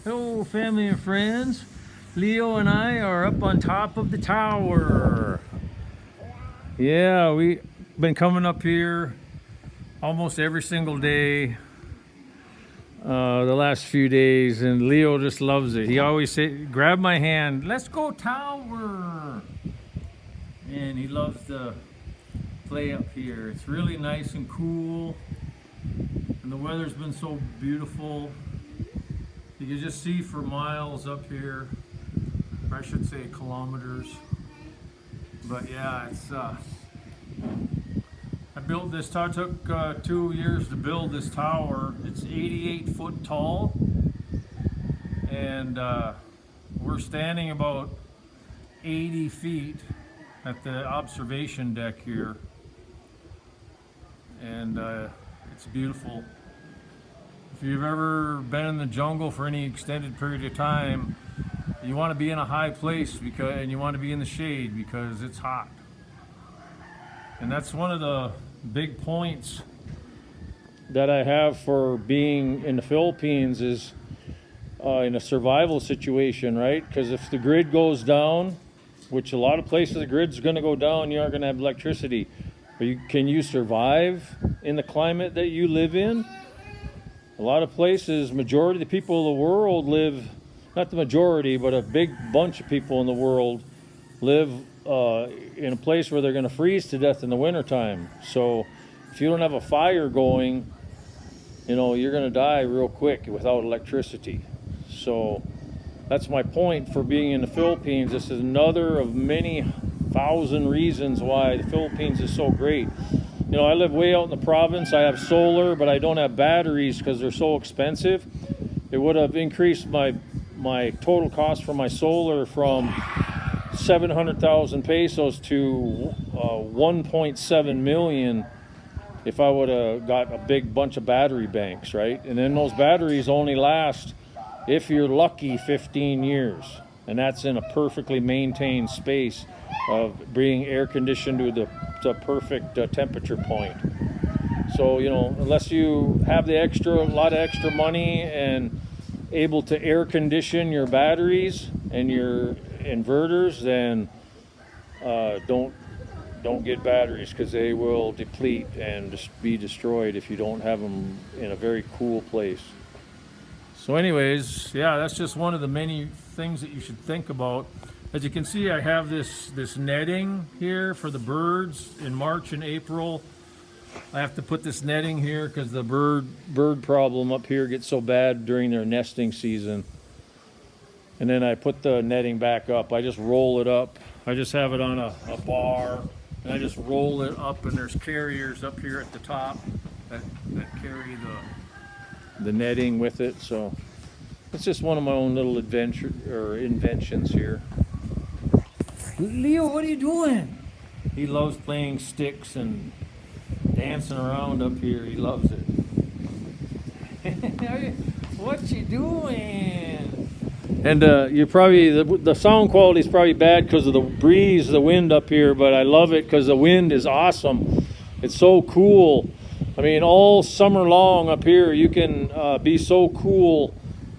Hello, family and friends. Leo and I are up on top of the tower. Yeah, we've been coming up here almost every single day the last few days, and Leo just loves it. He always say, grab my hand, let's go tower. And he loves to play up here. It's really nice and cool, and the weather's been so beautiful. You can just see for miles up here, or I should say kilometers. But yeah, it's I built this tower. It took 2 years to build this tower. It's 88 foot tall, and we're standing about 80 feet at the observation deck here, and it's beautiful. If you've ever been in the jungle for any extended period of time, you want to be in a high place and you want to be in the shade because it's hot. And that's one of the big points that I have for being in the Philippines is in a survival situation, right? Because if the grid goes down, which a lot of places the grid's going to go down, you aren't going to have electricity. But can you survive in the climate that you live in? A lot of places, majority of the people of the world live, not the majority, but a big bunch of people in the world live in a place where they're going to freeze to death in the wintertime. So if you don't have a fire going, you're going to die real quick without electricity. So that's my point for being in the Philippines. This is another of many thousand reasons why the Philippines is so great. I live way out in the province. I have solar, but I don't have batteries because they're so expensive. It would have increased my total cost for my solar from 700,000 pesos to 1.7 million if I would have got a big bunch of battery banks, right? And then those batteries only last, if you're lucky, 15 years. And that's in a perfectly maintained space of being air conditioned to the perfect temperature point. So, unless you have a lot of extra money and able to air condition your batteries and your inverters, then don't get batteries because they will deplete and just be destroyed if you don't have them in a very cool place. So anyways, yeah, that's just one of the many things that you should think about. As you can see, I have this netting here for the birds. In March and April, I have to put this netting here because the bird problem up here gets so bad during their nesting season. And then I put the netting back up. I just roll it up. I just have it on a bar, and I just roll it up, and there's carriers up here at the top that carry the netting with it. So it's just one of my own little inventions here. Leo, what are you doing? He loves playing sticks and dancing around up here. He loves it. What you doing? And you're probably the sound quality is probably bad because of the breeze, the wind up here, but I love it because the wind is awesome. It's so cool. I mean, all summer long up here, you can be so cool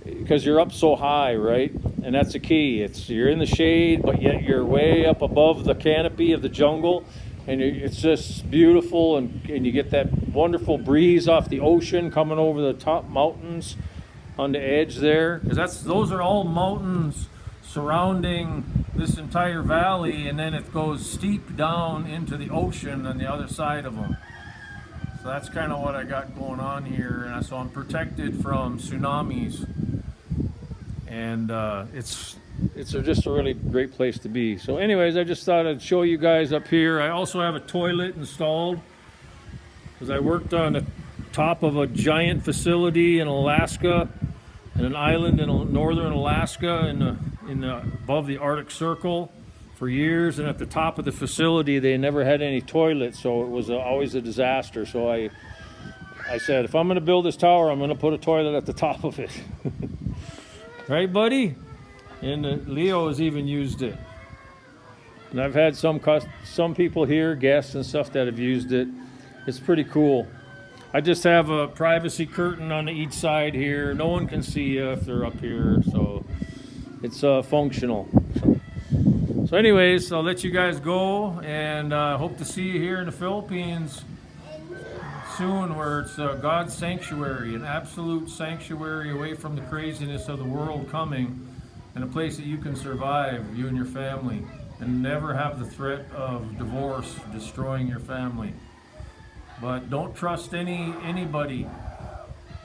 because you're up so high, right? And that's the key. You're in the shade, but yet you're way up above the canopy of the jungle, and it's just beautiful, and you get that wonderful breeze off the ocean coming over the top mountains on the edge there. Because those are all mountains surrounding this entire valley, and then it goes steep down into the ocean on the other side of them. So that's kind of what I got going on here, and so I'm protected from tsunamis. And it's just a really great place to be. So anyways, I just thought I'd show you guys up here. I also have a toilet installed because I worked on the top of a giant facility in Alaska, in an island in northern Alaska, above the Arctic Circle for years. And at the top of the facility, they never had any toilets, so it was always a disaster. So I said, if I'm going to build this tower, I'm going to put a toilet at the top of it. Right, buddy? And Leo has even used it. And I've had some people here, guests and stuff, that have used it. It's pretty cool. I just have a privacy curtain on each side here. No one can see you if they're up here, so it's functional. So anyways, I'll let you guys go, and hope to see you here in the Philippines soon, where it's God's sanctuary, an absolute sanctuary away from the craziness of the world coming, and a place that you can survive, you and your family, and never have the threat of divorce destroying your family. But don't trust anybody.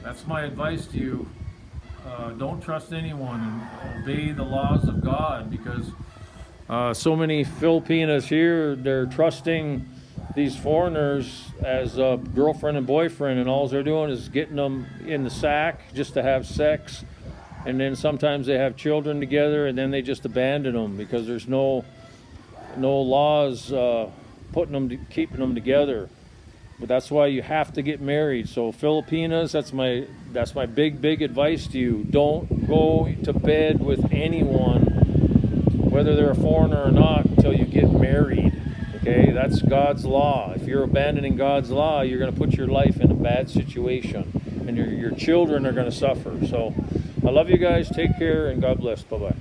That's my advice to you. Don't trust anyone, and obey the laws of God, because so many Filipinos here, they're trusting these foreigners as a girlfriend and boyfriend, and all they're doing is getting them in the sack just to have sex, and then sometimes they have children together, and then they just abandon them because there's no laws keeping them together. But that's why you have to get married. So Filipinas, that's my big advice to you. Don't go to bed with anyone, whether they're a foreigner or not, until you get married. Okay, that's God's law. If you're abandoning God's law, you're going to put your life in a bad situation, and your children are going to suffer. So I love you guys. Take care, and God bless. Bye-bye.